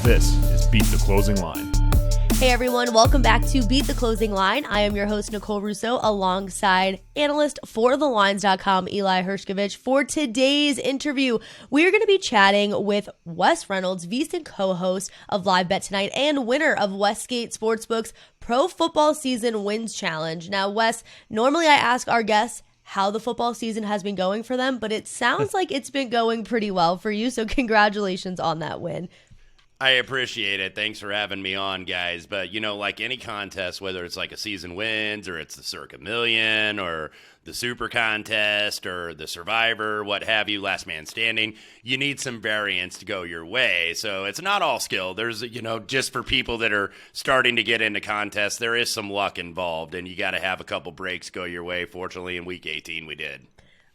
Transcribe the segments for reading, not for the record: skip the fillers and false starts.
This is Beat the Closing Line. Hey everyone, welcome back to Beat the Closing Line. I am your host, Nicole Russo, alongside analyst for TheLines.com, Eli Hershkovich. For today's interview, we are going to be chatting with Wes Reynolds, VSiN co-host of Live Bet Tonight and winner of Westgate Sportsbook's Pro Football Season Wins Challenge. Now, Wes, normally I ask our guests how the football season has been going for them, but it sounds like it's been going pretty well for you, so congratulations on that win. I appreciate it. Thanks for having me on, guys. But, like any contest, whether it's like a season wins or it's the Circa Million or the Super Contest or the Survivor, what have you, Last Man Standing, you need some variance to go your way. So it's not all skill. There's, just for people that are starting to get into contests, there is some luck involved, and you got to have a couple breaks go your way. Fortunately, in Week 18, we did.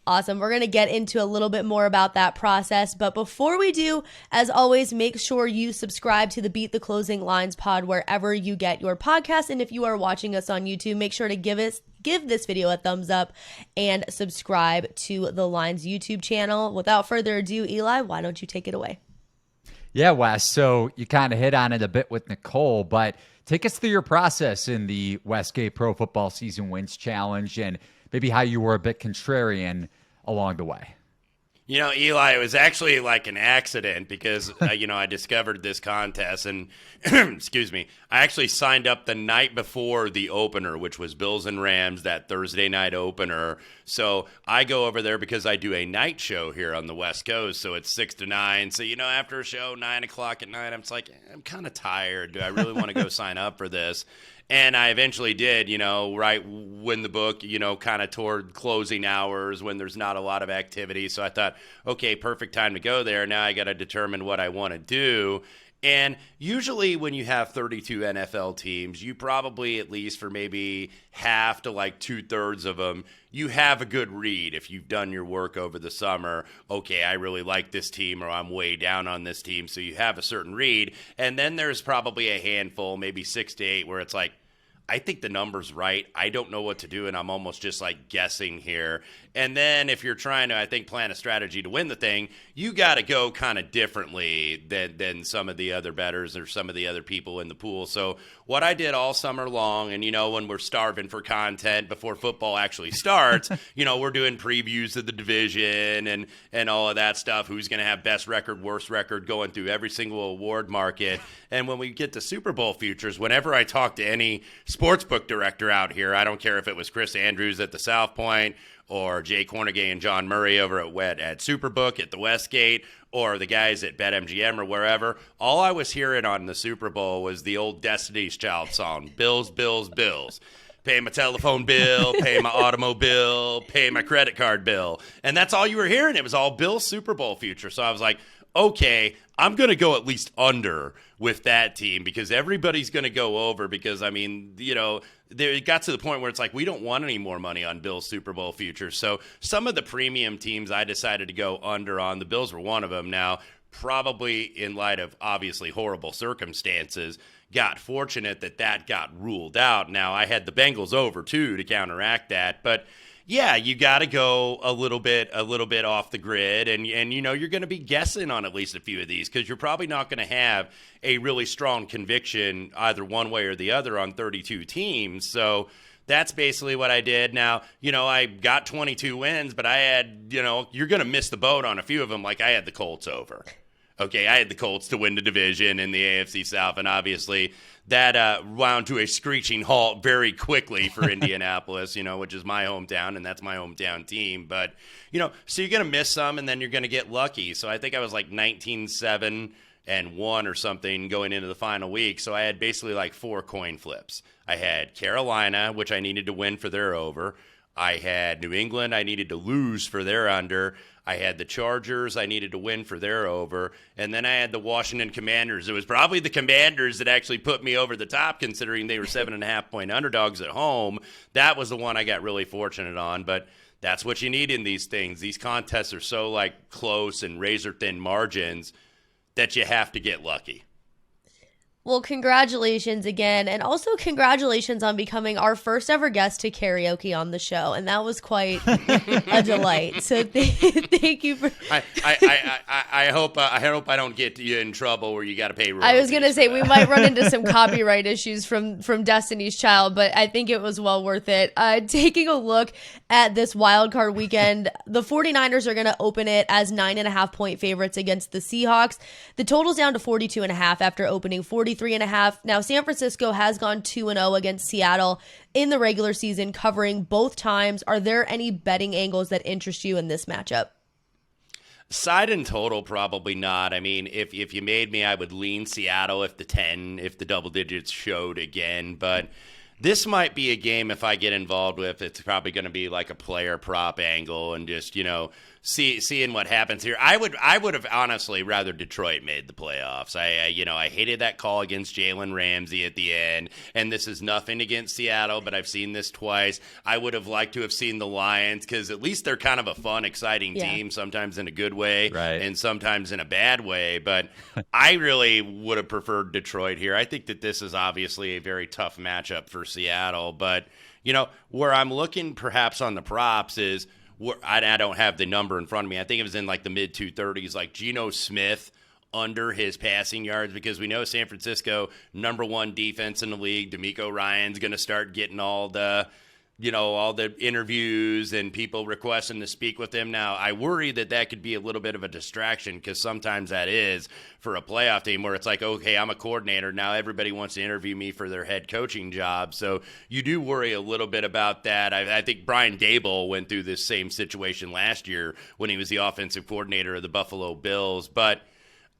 Awesome. We're going to get into a little bit more about that process. But before we do, as always, make sure you subscribe to the Beat the Closing Lines pod wherever you get your podcast. And if you are watching us on YouTube, make sure to give this video a thumbs up and subscribe to the Lines YouTube channel. Without further ado, Eli, why don't you take it away? Yeah, Wes. So you kind of hit on it a bit with Nicole, but take us through your process in the Westgate Pro Football Season Wins Challenge and maybe how you were a bit contrarian along the way. Eli, it was actually like an accident because, I discovered this contest and, excuse me, I actually signed up the night before the opener, which was Bills and Rams, that Thursday night opener. So I go over there because I do a night show here on the West Coast. So it's 6 to 9. So, after a show, 9 o'clock at night, I'm just like, I'm kind of tired. Do I really want to go sign up for this? And I eventually did, right when the book, kind of toward closing hours when there's not a lot of activity. So I thought, okay, perfect time to go there. Now I got to determine what I want to do. And usually when you have 32 NFL teams, you probably, at least for maybe half to like 2/3 of them, you have a good read if you've done your work over the summer. Okay, I really like this team, or I'm way down on this team. So you have a certain read. And then there's probably a handful, maybe 6 to 8, where it's like, I think the number's right. I don't know what to do, and I'm almost just like guessing here. And then if you're trying to, I think, plan a strategy to win the thing, you got to go kind of differently than some of the other bettors or some of the other people in the pool. So what I did all summer long, and, when we're starving for content before football actually starts, we're doing previews of the division and all of that stuff, who's going to have best record, worst record, going through every single award market. And when we get to Super Bowl futures, whenever I talk to any sportsbook director out here, I don't care if it was Chris Andrews at the South Point or Jay Cornegay and John Murray over at Superbook at the Westgate, or the guys at BetMGM or wherever, all I was hearing on the Super Bowl was the old Destiny's Child song, Bills, Bills, Bills. Pay my telephone bill, pay my automobile, pay my credit card bill. And that's all you were hearing. It was all Bills Super Bowl future. So I was like, okay, I'm going to go at least under with that team because everybody's going to go over because, it got to the point where it's like we don't want any more money on Bills Super Bowl futures. So some of the premium teams I decided to go under on. The Bills were one of them. Now, probably in light of obviously horrible circumstances, got fortunate that got ruled out. Now, I had the Bengals over, too, to counteract that. But yeah, you got to go a little bit off the grid, and you're going to be guessing on at least a few of these because you're probably not going to have a really strong conviction either one way or the other on 32 teams. So that's basically what I did. Now, I got 22 wins, but I had, you're going to miss the boat on a few of them. Like I had the Colts over. Okay, I had the Colts to win the division in the AFC South, and obviously that wound to a screeching halt very quickly for Indianapolis, which is my hometown, and that's my hometown team. But, so you're going to miss some, and then you're going to get lucky. So I think I was like 19-7 and 1 or something going into the final week. So I had basically like 4 coin flips. I had Carolina, which I needed to win for their over. I had New England, I needed to lose for their under. I had the Chargers, I needed to win for their over. And then I had the Washington Commanders. It was probably the Commanders that actually put me over the top, considering they were 7.5-point underdogs at home. That was the one I got really fortunate on. But that's what you need in these things. These contests are so close and razor-thin margins that you have to get lucky. Well, congratulations again. And also congratulations on becoming our first ever guest to karaoke on the show. And that was quite a delight. So thank you for. I hope I don't get you in trouble where you got to pay royalties. I was going to say we might run into some copyright issues from Destiny's Child, but I think it was well worth it. Taking a look at this wild card weekend, the 49ers are going to open it as 9.5-point favorites against the Seahawks. The total's down to 42.5 after opening 43.5. Now, San Francisco has gone 2-0 against Seattle in the regular season, covering both times. Are there any betting angles that interest you in this matchup? Side and total, probably not. I mean, if you made me, I would lean Seattle if the double digits showed again. But this might be a game, if I get involved with, it's probably going to be like a player prop angle and just, seeing what happens here. I would have honestly rather Detroit made the playoffs. I hated that call against Jalen Ramsey at the end, and this is nothing against Seattle, but I've seen this twice. I would have liked to have seen the Lions because at least they're kind of a fun, exciting team, sometimes in a good way and sometimes in a bad way. But I really would have preferred Detroit here. I think that this is obviously a very tough matchup for Seattle, but where I'm looking perhaps on the props is I don't have the number in front of me. I think it was in like the mid 230s, like Geno Smith under his passing yards, because we know San Francisco, number one defense in the league. DeMeco Ryans going to start getting all the interviews and people requesting to speak with him. Now, I worry that could be a little bit of a distraction, because sometimes that is for a playoff team where it's like, okay, I'm a coordinator. Now everybody wants to interview me for their head coaching job. So you do worry a little bit about that. I think Brian Daboll went through this same situation last year when he was the offensive coordinator of the Buffalo Bills. But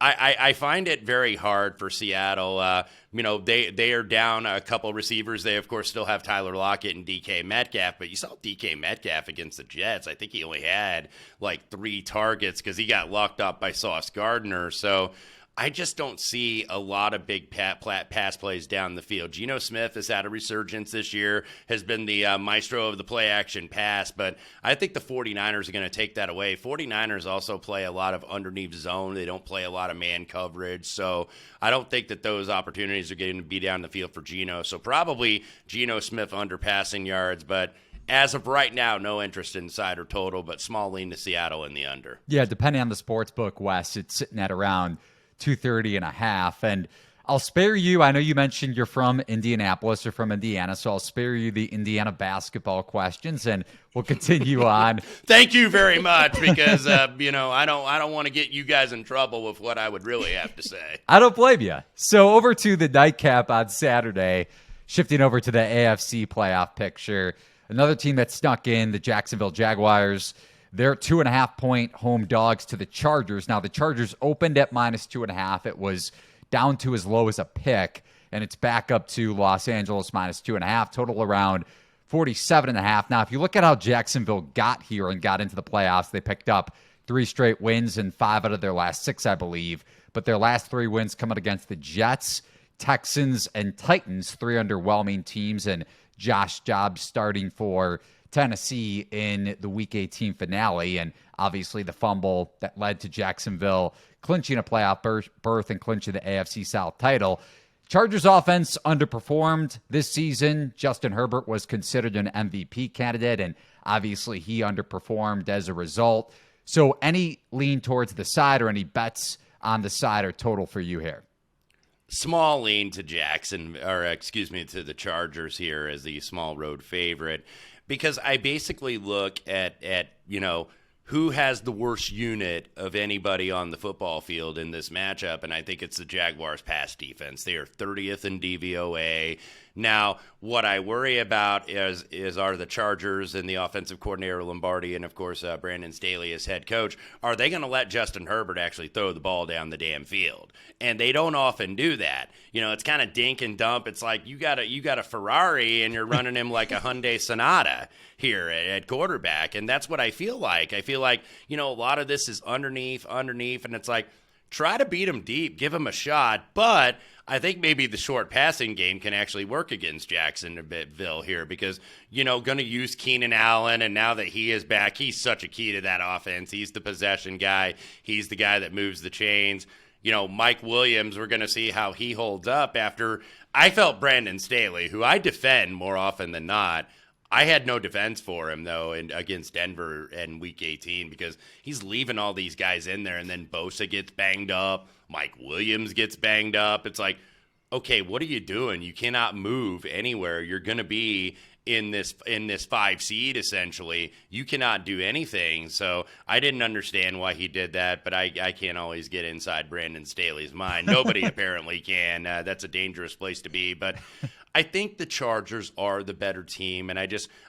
I find it very hard for Seattle. They are down a couple receivers. They, of course, still have Tyler Lockett and DK Metcalf, but you saw DK Metcalf against the Jets. I think he only had like 3 targets because he got locked up by Sauce Gardner. So I just don't see a lot of big pass plays down the field. Geno Smith has had a resurgence this year, has been the maestro of the play-action pass, but I think the 49ers are going to take that away. 49ers also play a lot of underneath zone. They don't play a lot of man coverage, so I don't think that those opportunities are going to be down the field for Geno. So probably Geno Smith under passing yards, but as of right now, no interest in side or total, but small lean to Seattle in the under. Yeah, depending on the sports book, Wes, it's sitting at around 230.5. And I'll spare you. I know you mentioned you're from Indianapolis or from Indiana, so I'll spare you the Indiana basketball questions, and we'll continue on. Thank you very much, because I don't want to get you guys in trouble with what I would really have to say. I don't blame you. So over to the nightcap on Saturday, shifting over to the AFC playoff picture. Another team that snuck in, the Jacksonville Jaguars. They're 2.5-point home dogs to the Chargers. Now, the Chargers opened at -2.5. It was down to as low as a pick, and it's back up to Los Angeles -2.5, total around 47.5. Now, if you look at how Jacksonville got here and got into the playoffs, they picked up 3 straight wins and 5 out of their last 6, I believe. But their last 3 wins coming against the Jets, Texans, and Titans, 3 underwhelming teams, and Josh Dobbs starting for Tennessee in the Week 18 finale, and obviously the fumble that led to Jacksonville clinching a playoff berth and clinching the AFC South title. Chargers offense underperformed this season. Justin Herbert was considered an MVP candidate, and obviously he underperformed as a result. So any lean towards the side or any bets on the side or total for you here? Small lean to to the Chargers here as the small road favorite, because I basically look at who has the worst unit of anybody on the football field in this matchup, and I think it's the Jaguars' pass defense. They are 30th in DVOA. Now, what I worry about are the Chargers and the offensive coordinator Lombardi and, of course, Brandon Staley as head coach. Are they going to let Justin Herbert actually throw the ball down the damn field? And they don't often do that. It's kind of dink and dump. It's like you got a Ferrari and you're running him like a Hyundai Sonata here at quarterback, and that's what I feel like. I feel like, a lot of this is underneath, and it's like, try to beat him deep, give him a shot, but I think maybe the short passing game can actually work against Jacksonville here, because, going to use Keenan Allen, and now that he is back, he's such a key to that offense. He's the possession guy. He's the guy that moves the chains. Mike Williams, we're going to see how he holds up after I felt Brandon Staley, who I defend more often than not. I had no defense for him, though, against Denver in Week 18 because he's leaving all these guys in there, and then Bosa gets banged up. Mike Williams gets banged up. It's like, okay, what are you doing? You cannot move anywhere. You're going to be in this 5 seed, essentially. You cannot do anything. So I didn't understand why he did that, but I can't always get inside Brandon Staley's mind. Nobody apparently can. That's a dangerous place to be. But I think the Chargers are the better team, and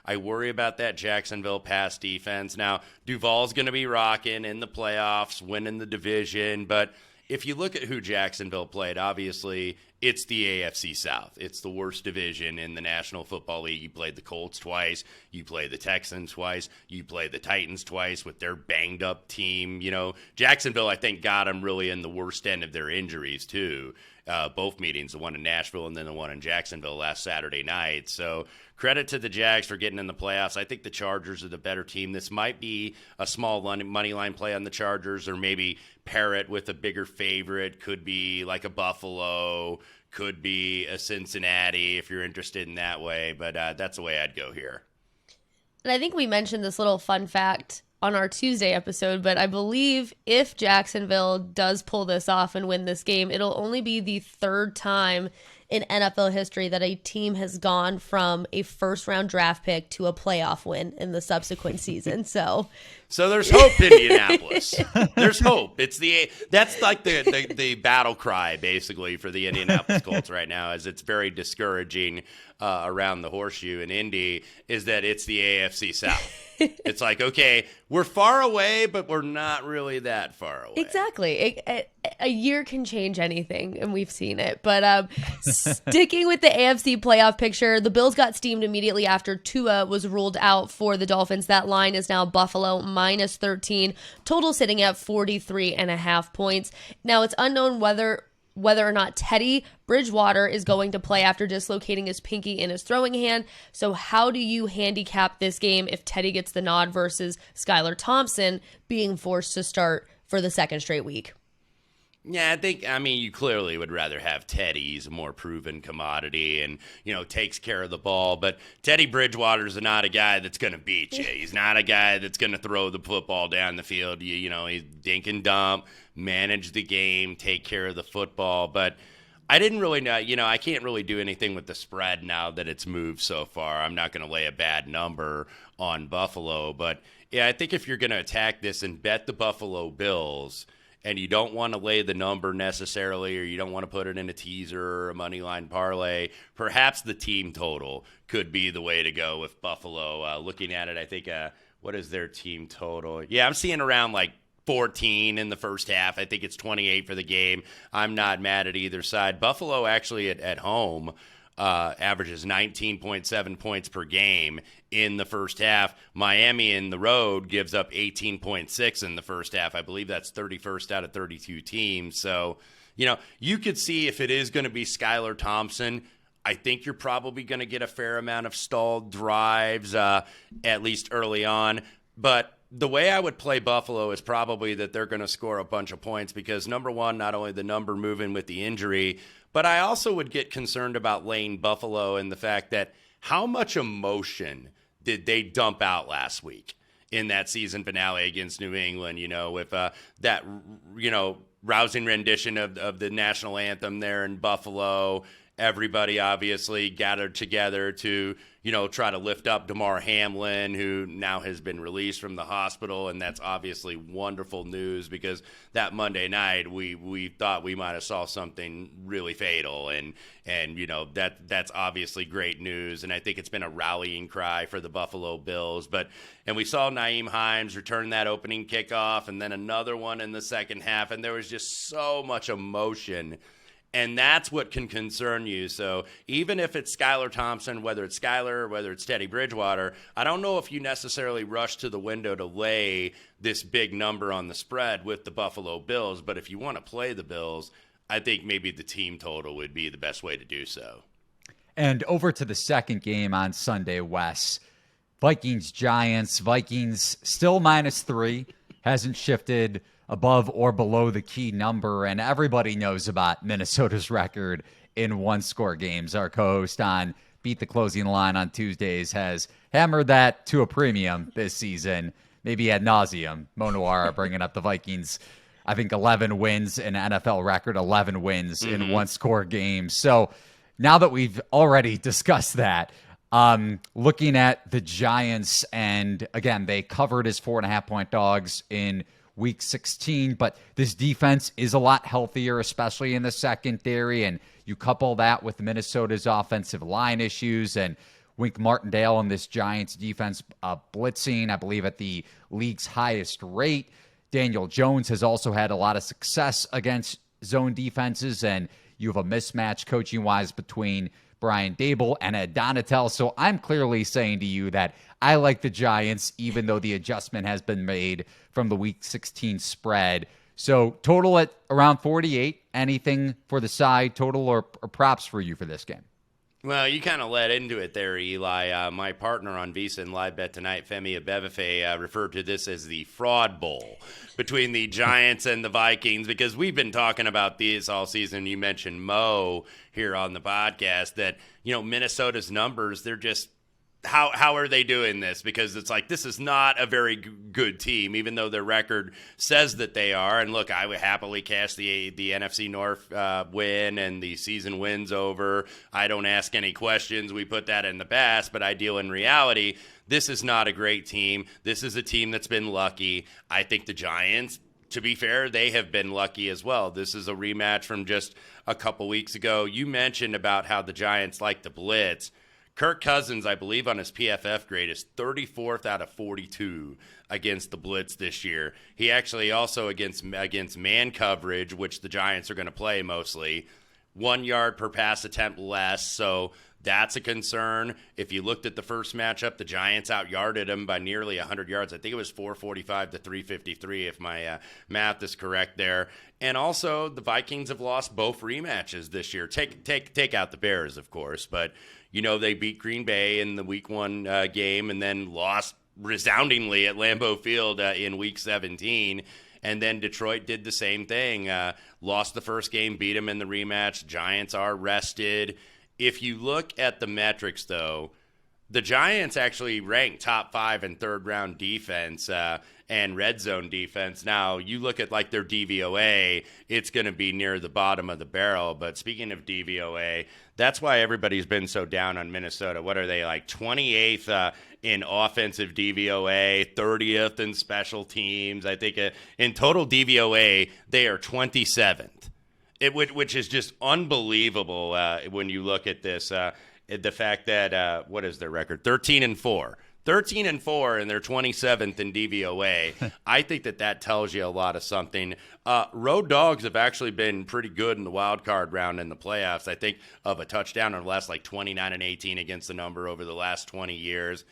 I worry about that Jacksonville pass defense. Now, Duval's going to be rocking in the playoffs, winning the division, but if you look at who Jacksonville played, obviously it's the AFC South. It's the worst division in the National Football League. You played the Colts twice. You play the Texans twice. You play the Titans twice with their banged-up team. Jacksonville, I think, got them really in the worst end of their injuries, too. Both meetings, the one in Nashville and then the one in Jacksonville last Saturday night. So credit to the Jags for getting in the playoffs. I think the Chargers are the better team. This might be a small money line play on the Chargers, or maybe pair it with a bigger favorite. Could be like a Buffalo, could be a Cincinnati if you're interested in that way. But that's the way I'd go here. And I think we mentioned this little fun fact on our Tuesday episode, but I believe if Jacksonville does pull this off and win this game, it'll only be the third time in NFL history that a team has gone from a first-round draft pick to a playoff win in the subsequent season. So there's hope, Indianapolis. There's hope. That's like the battle cry basically for the Indianapolis Colts right now, as it's very discouraging around the horseshoe in Indy, is that it's the AFC South. It's like, okay, we're far away, but we're not really that far away. Exactly. A year can change anything, and we've seen it. But sticking with the AFC playoff picture, the Bills got steamed immediately after Tua was ruled out for the Dolphins. That line is now Buffalo minus 13, total sitting at 43.5 points. Now, it's unknown whether or not Teddy Bridgewater is going to play after dislocating his pinky in his throwing hand. So how do you handicap this game if Teddy gets the nod versus Skylar Thompson being forced to start for the second straight week? Yeah, you clearly would rather have Teddy. He's a more proven commodity and, takes care of the ball. But Teddy Bridgewater's not a guy that's going to beat you. He's not a guy that's going to throw the football down the field. He's dink and dump, manage the game, take care of the football. But I didn't really know, I can't really do anything with the spread now that it's moved so far. I'm not going to lay a bad number on Buffalo. But, yeah, I think if you're going to attack this and bet the Buffalo Bills – and you don't want to lay the number necessarily, or you don't want to put it in a teaser or a money line parlay, perhaps the team total could be the way to go with Buffalo. Looking at it, I think, what is their team total? Yeah, I'm seeing around like 14 in the first half. I think it's 28 for the game. I'm not mad at either side. Buffalo actually at home averages 19.7 points per game in the first half. Miami in the road gives up 18.6 in the first half. I believe that's 31st out of 32 teams. So, you could see if it is going to be Skylar Thompson, I think you're probably going to get a fair amount of stalled drives, at least early on. But the way I would play Buffalo is probably that they're going to score a bunch of points because, number one, not only the number moving with the injury, but I also would get concerned about laying Buffalo and the fact that how much emotion did they dump out last week in that season finale against New England, with that, rousing rendition of the national anthem there in Buffalo. Everybody obviously gathered together to, try to lift up Damar Hamlin, who now has been released from the hospital. And that's obviously wonderful news because that Monday night we thought we might have saw something really fatal. And that's obviously great news. And I think it's been a rallying cry for the Buffalo Bills. And we saw Nyheim Hines return that opening kickoff and then another one in the second half. And there was just so much emotion. And that's what can concern you. So even if it's Skylar Thompson, whether it's Skylar or whether it's Teddy Bridgewater, I don't know if you necessarily rush to the window to lay this big number on the spread with the Buffalo Bills. But if you want to play the Bills, I think maybe the team total would be the best way to do so. And over to the second game on Sunday, Wes. Vikings-Giants. Vikings still -3. Hasn't shifted above or below the key number. And everybody knows about Minnesota's record in one-score games. Our co-host on Beat the Closing Line on Tuesdays has hammered that to a premium this season, maybe ad nauseum. Mo Noir bringing up the Vikings, I think 11 wins, an NFL record, 11 wins in one-score games. So now that we've already discussed that, looking at the Giants, and again, they covered as 4.5-point dogs in Week 16, but this defense is a lot healthier, especially in the secondary, and you couple that with Minnesota's offensive line issues and Wink Martindale and this Giants defense blitzing, I believe, at the league's highest rate. Daniel Jones has also had a lot of success against zone defenses, and you have a mismatch coaching-wise between Brian Dable and Ed Donatel. So I'm clearly saying to you that I like the Giants, even though the adjustment has been made from the Week 16 spread. So total at around 48. Anything for the side total or props for you for this game? Well, you kind of led into it there, Eli. My partner on VSiN Live Bet Tonight, Femi Abebefe, referred to this as the fraud bowl between the Giants and the Vikings, because we've been talking about these all season. You mentioned Mo here on the podcast that, Minnesota's numbers, they're just, how are they doing this? Because it's like, this is not a very good team, even though their record says that they are. And look, I would happily cash the NFC North win and the season wins over. I don't ask any questions. We put that in the past, but I deal in reality. This is not a great team. This is a team that's been lucky. I think the Giants, to be fair, they have been lucky as well. This is a rematch from just a couple weeks ago. You mentioned about how the Giants like to blitz. Kirk Cousins, I believe, on his PFF grade is 34th out of 42 against the blitz this year. He actually also against man coverage, which the Giants are going to play mostly, 1 yard per pass attempt less. So that's a concern. If you looked at the first matchup, the Giants out-yarded him by nearly 100 yards. I think it was 445 to 353, if my math is correct there. And also, the Vikings have lost both rematches this year. Take out the Bears, of course, but they beat Green Bay in the Week 1 game and then lost resoundingly at Lambeau Field in Week 17. And then Detroit did the same thing. Lost the first game, beat them in the rematch. Giants are rested. If you look at the metrics, though, the Giants actually rank top 5 in third-round defense and red zone defense. Now, you look at their DVOA, it's going to be near the bottom of the barrel. But speaking of DVOA, that's why everybody's been so down on Minnesota. What are they, 28th in offensive DVOA, 30th in special teams? I think in total DVOA, they are 27th, which is just unbelievable when you look at this. The fact that, what is their record? 13-4. 13-4, and they're 27th in DVOA. I think that tells you a lot of something. Road dogs have actually been pretty good in the wild card round in the playoffs. I think of a touchdown or less, 29-18 against the number over the last 20 years.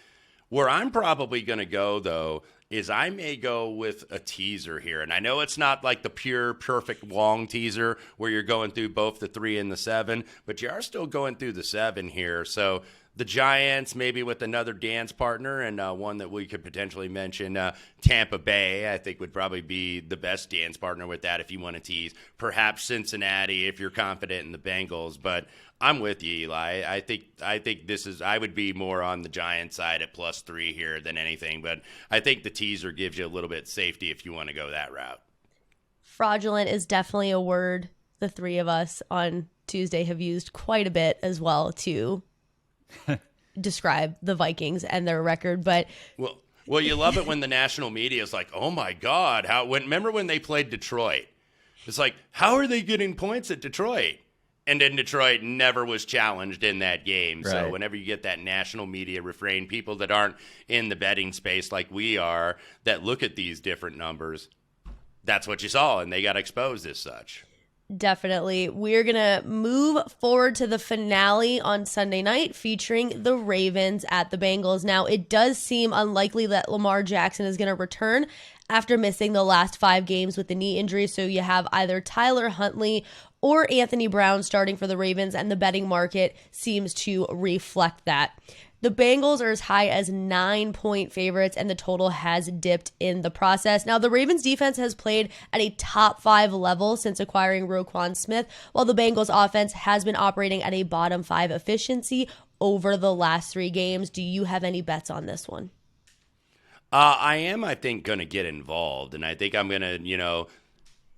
Where I'm probably going to go, though, is I may go with a teaser here. And I know it's not the pure, perfect long teaser where you're going through both the 3 and the 7, but you are still going through the 7 here. So the Giants, maybe with another dance partner, and one that we could potentially mention, Tampa Bay, I think would probably be the best dance partner with that if you want to tease. Perhaps Cincinnati if you're confident in the Bengals. But I'm with you, Eli. I think this is, I would be more on the Giants side at +3 here than anything. But I think the teaser gives you a little bit of safety if you want to go that route. Fraudulent is definitely a word the three of us on Tuesday have used quite a bit as well to describe the Vikings and their record. But well, you love it when the national media is like, "Oh my God, remember when they played Detroit? It's like, how are they getting points at Detroit?" And then Detroit never was challenged in that game. Right. So whenever you get that national media refrain, people that aren't in the betting space like we are, that look at these different numbers, that's what you saw, and they got exposed as such. Definitely. We're going to move forward to the finale on Sunday night featuring the Ravens at the Bengals. Now, it does seem unlikely that Lamar Jackson is going to return after missing the last 5 games with the knee injury. So you have either Tyler Huntley or Anthony Brown starting for the Ravens, and the betting market seems to reflect that. The Bengals are as high as 9-point favorites, and the total has dipped in the process. Now, the Ravens defense has played at a top 5 level since acquiring Roquan Smith, while the Bengals offense has been operating at a bottom 5 efficiency over the last 3 games. Do you have any bets on this one? I think, going to get involved, and I think I'm going to,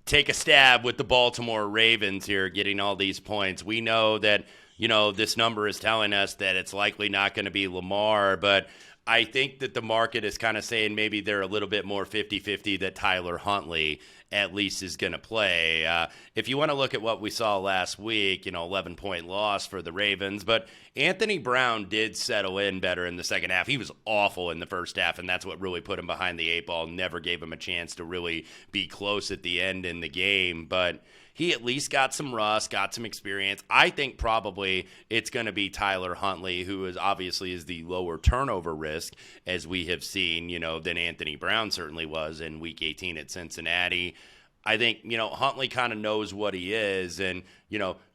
take a stab with the Baltimore Ravens here, getting all these points. We know that, this number is telling us that it's likely not going to be Lamar, but I think that the market is kind of saying maybe they're a little bit more 50-50 that Tyler Huntley at least is going to play. If you want to look at what we saw last week, 11-point loss for the Ravens, but Anthony Brown did settle in better in the second half. He was awful in the first half, and that's what really put him behind the 8 ball, never gave him a chance to really be close at the end in the game, but he at least got some rust, got some experience. I think probably it's going to be Tyler Huntley, who is the lower turnover risk, as we have seen, than Anthony Brown certainly was in Week 18 at Cincinnati. I think, Huntley kind of knows what he is, and,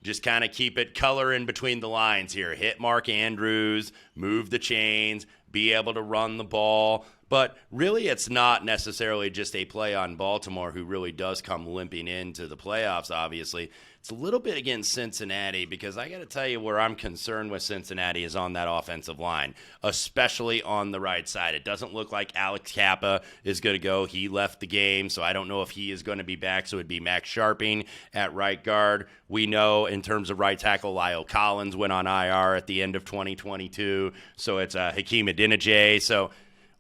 just kind of keep it color in between the lines here. Hit Mark Andrews, move the chains, be able to run the ball. But really, it's not necessarily just a play on Baltimore, who really does come limping into the playoffs, obviously. It's a little bit against Cincinnati, because I got to tell you where I'm concerned with Cincinnati is on that offensive line, especially on the right side. It doesn't look like Alex Kappa is going to go. He left the game, so I don't know if he is going to be back, so it would be Max Sharping at right guard. We know in terms of right tackle, Lyle Collins went on IR at the end of 2022, so it's Hakeem Adeniji. So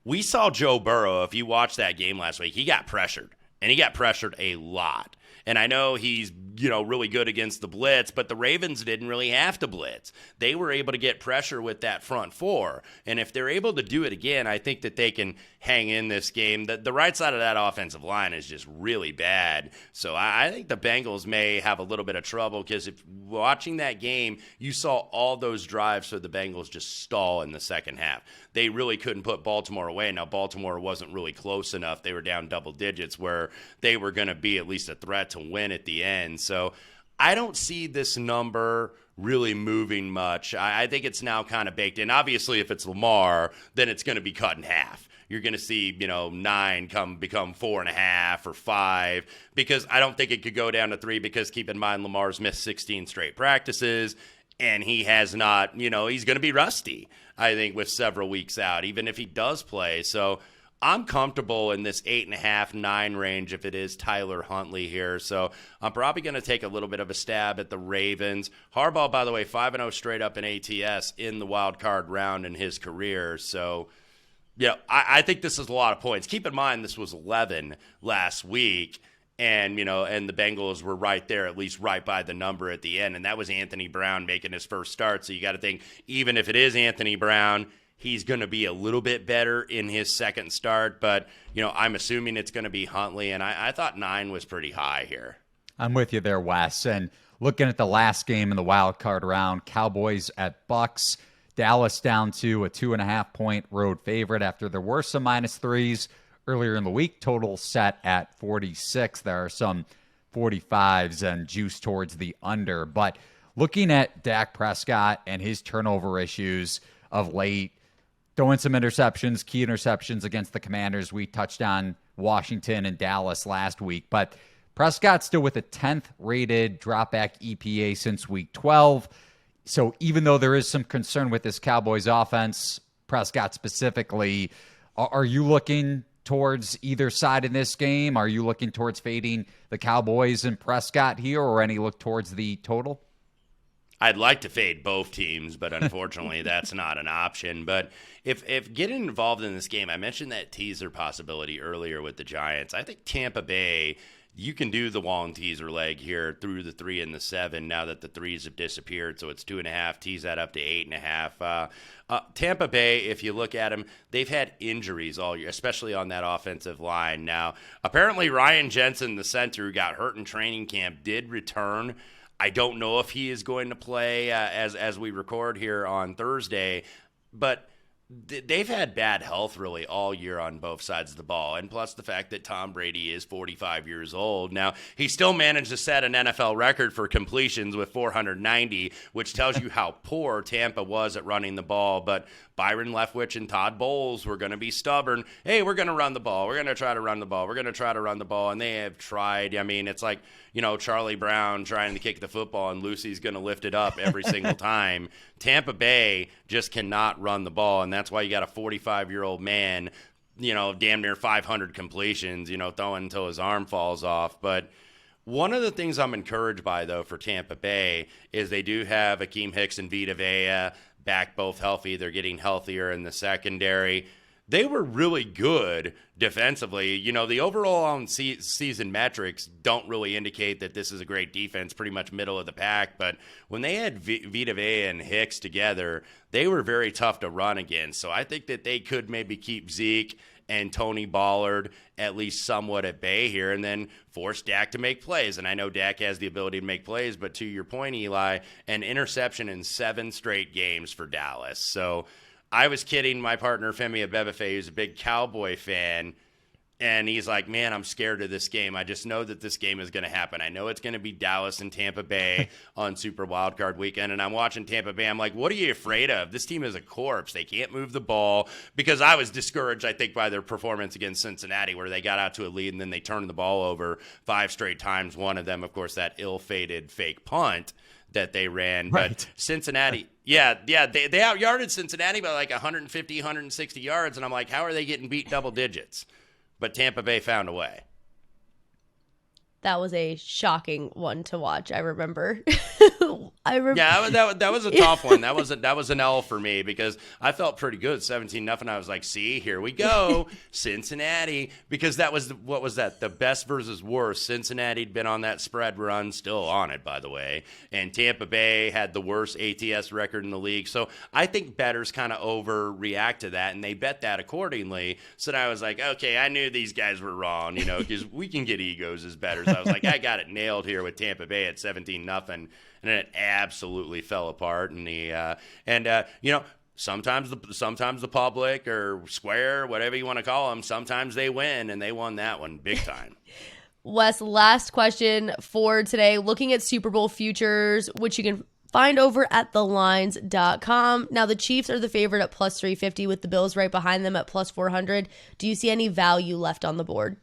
we saw Joe Burrow, if you watched that game last week, he got pressured, and he got pressured a lot. And I know he's, really good against the blitz, but the Ravens didn't really have to blitz. They were able to get pressure with that front 4. And if they're able to do it again, I think that they can hang in this game. The right side of that offensive line is just really bad. So I think the Bengals may have a little bit of trouble, because if watching that game, you saw all those drives for the Bengals just stall in the second half. They really couldn't put Baltimore away. Now, Baltimore wasn't really close enough. They were down double digits where they were going to be at least a threat to win at the end. So I don't see this number really moving much. I think it's now kind of baked in. Obviously, if it's Lamar, then it's going to be cut in half. You're going to see, 9 become 4.5 or 5, because I don't think it could go down to 3, because keep in mind, Lamar's missed 16 straight practices, and he has not, he's going to be rusty, I think, with several weeks out, even if he does play. So I'm comfortable in this 8.5, 9 range if it is Tyler Huntley here. So I'm probably going to take a little bit of a stab at the Ravens. Harbaugh, by the way, 5-0 straight up in ATS in the wild card round in his career. So, I think this is a lot of points. Keep in mind, this was 11 last week. And, and the Bengals were right there, at least right by the number at the end. And that was Anthony Brown making his first start. So you got to think, even if it is Anthony Brown, he's going to be a little bit better in his second start. But, I'm assuming it's going to be Huntley. And I thought 9 was pretty high here. I'm with you there, Wes. And looking at the last game in the wild card round, Cowboys at Bucks, Dallas down to a 2.5-point road favorite after there were some -3s earlier in the week. Total set at 46. There are some 45s and juice towards the under. But looking at Dak Prescott and his turnover issues of late, throwing some interceptions, key interceptions against the Commanders. We touched on Washington and Dallas last week. But Prescott still with a 10th rated dropback EPA since week 12. So even though there is some concern with this Cowboys offense, Prescott specifically, are you looking towards either side in this game? Are you looking towards fading the Cowboys and Prescott here, or any look towards the total? I'd like to fade both teams, but unfortunately that's not an option. But if getting involved in this game, I mentioned that teaser possibility earlier with the Giants. I think Tampa Bay, you can do the long teaser leg here through the 3 and the 7 now that the 3s have disappeared. So it's 2.5, tease that up to 8.5. Tampa Bay, if you look at them, they've had injuries all year, especially on that offensive line. Now, apparently Ryan Jensen, the center who got hurt in training camp, did return. I don't know if he is going to play as we record here on Thursday, but they've had bad health really all year on both sides of the ball. And plus the fact that Tom Brady is 45 years old. Now, he still managed to set an NFL record for completions with 490, which tells you how poor Tampa was at running the ball. But Byron Leftwich and Todd Bowles were going to be stubborn. Hey, we're going to run the ball. We're going to try to run the ball. We're going to try to run the ball. And they have tried. I mean, it's like, Charlie Brown trying to kick the football and Lucy's going to lift it up every single time. Tampa Bay just cannot run the ball. And that's why you got a 45-year-old man, damn near 500 completions, throwing until his arm falls off. But one of the things I'm encouraged by, though, for Tampa Bay is they do have Akeem Hicks and Vita Vea back both healthy. They're getting healthier in the secondary. They were really good defensively. The overall season metrics don't really indicate that this is a great defense, pretty much middle of the pack. But when they had Vita Vea and Hicks together, they were very tough to run against. So I think that they could maybe keep Zeke and Tony Ballard at least somewhat at bay here and then force Dak to make plays. And I know Dak has the ability to make plays, but to your point, Eli, an interception in 7 straight games for Dallas. So I was kidding my partner, Femi Abebefe, who's a big Cowboy fan, and he's like, man, I'm scared of this game. I just know that this game is going to happen. I know it's going to be Dallas and Tampa Bay on Super Wildcard Weekend, and I'm watching Tampa Bay. I'm like, what are you afraid of? This team is a corpse. They can't move the ball, because I was discouraged, I think, by their performance against Cincinnati, where they got out to a lead and then they turned the ball over 5 straight times. One of them, of course, that ill-fated fake punt that they ran. Right. But Cincinnati, they out-yarded Cincinnati by like 150, 160 yards, and I'm like, how are they getting beat double digits? But Tampa Bay found a way. That was a shocking one to watch. I remember. Yeah, that was a tough one. That was an L for me because I felt pretty good, 17-0. I was like, see, here we go, Cincinnati, because that was the best versus worst. Cincinnati had been on that spread run, still on it, by the way, and Tampa Bay had the worst ATS record in the league. So I think bettors kind of overreact to that, and they bet that accordingly. So then I was like, okay, I knew these guys were wrong, because we can get egos as bettors. I was like, I got it nailed here with Tampa Bay at 17-0, and then it absolutely fell apart. And sometimes the public or Square, whatever you want to call them, sometimes they win, and they won that one big time. Wes, last question for today. Looking at Super Bowl futures, which you can find over at TheLines.com. Now, the Chiefs are the favorite at plus 350 with the Bills right behind them at plus 400. Do you see any value left on the board?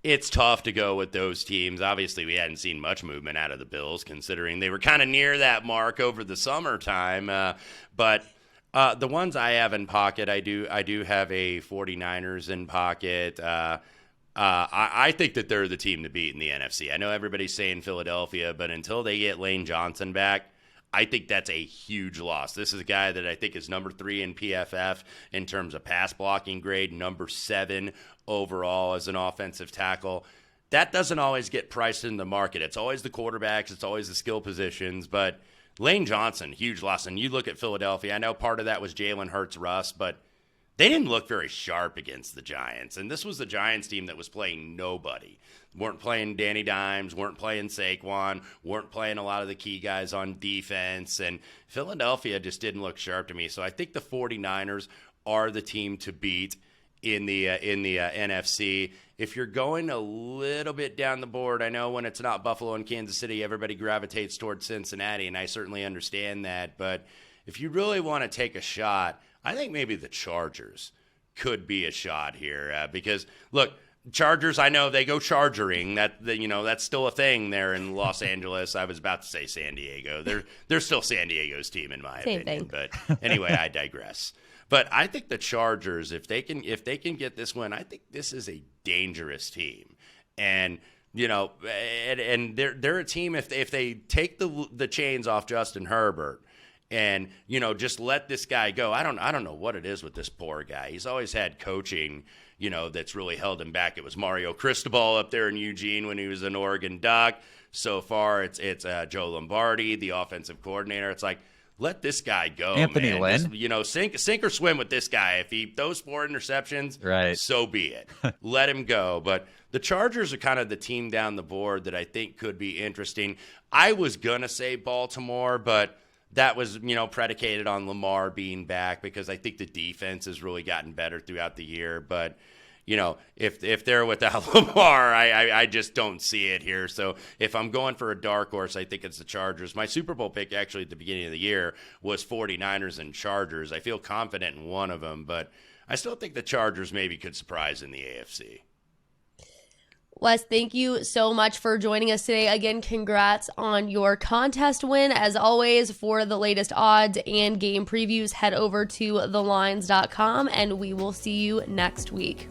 It's tough to go with those teams. Obviously, we hadn't seen much movement out of the Bills, considering they were kind of near that mark over the summertime. But the ones I have in pocket, I do have a 49ers in pocket. I think that they're the team to beat in the NFC. I know everybody's saying Philadelphia, but until they get Lane Johnson back, I think that's a huge loss. This is a guy that I think is number 3 in PFF in terms of pass blocking grade, number 7 overall as an offensive tackle. That doesn't always get priced in the market. It's always the quarterbacks. It's always the skill positions. But Lane Johnson, huge loss. And you look at Philadelphia, I know part of that was Jalen Hurts, Russ, but they didn't look very sharp against the Giants. And this was the Giants team that was playing nobody. Weren't playing Danny Dimes, weren't playing Saquon, weren't playing a lot of the key guys on defense. And Philadelphia just didn't look sharp to me. So I think the 49ers are the team to beat in the NFC. If you're going a little bit down the board, I know when it's not Buffalo and Kansas City, everybody gravitates towards Cincinnati, and I certainly understand that. But if you really want to take a shot, I think maybe the Chargers could be a shot here because, look, Chargers, I know they go chargering. That's still a thing there in Los Angeles. I was about to say San Diego. They're still San Diego's team in my opinion. But anyway, I digress. But I think the Chargers, if they can get this win, I think this is a dangerous team. And and they're a team if they take the chains off Justin Herbert and just let this guy go. I don't know what it is with this poor guy. He's always had coaching that's really held him back. It was Mario Cristobal up there in Eugene when he was an Oregon Duck. So far, it's Joe Lombardi, the offensive coordinator. It's like, let this guy go, Anthony man. Lynn. Just, sink or swim with this guy. If he throws 4 interceptions, right, so be it. Let him go. But the Chargers are kind of the team down the board that I think could be interesting. I was going to say Baltimore, but that was, predicated on Lamar being back, because I think the defense has really gotten better throughout the year. But, if they're without Lamar, I just don't see it here. So if I'm going for a dark horse, I think it's the Chargers. My Super Bowl pick actually at the beginning of the year was 49ers and Chargers. I feel confident in one of them, but I still think the Chargers maybe could surprise in the AFC. Wes, thank you so much for joining us today. Again, congrats on your contest win. As always, for the latest odds and game previews, head over to TheLines.com, and we will see you next week.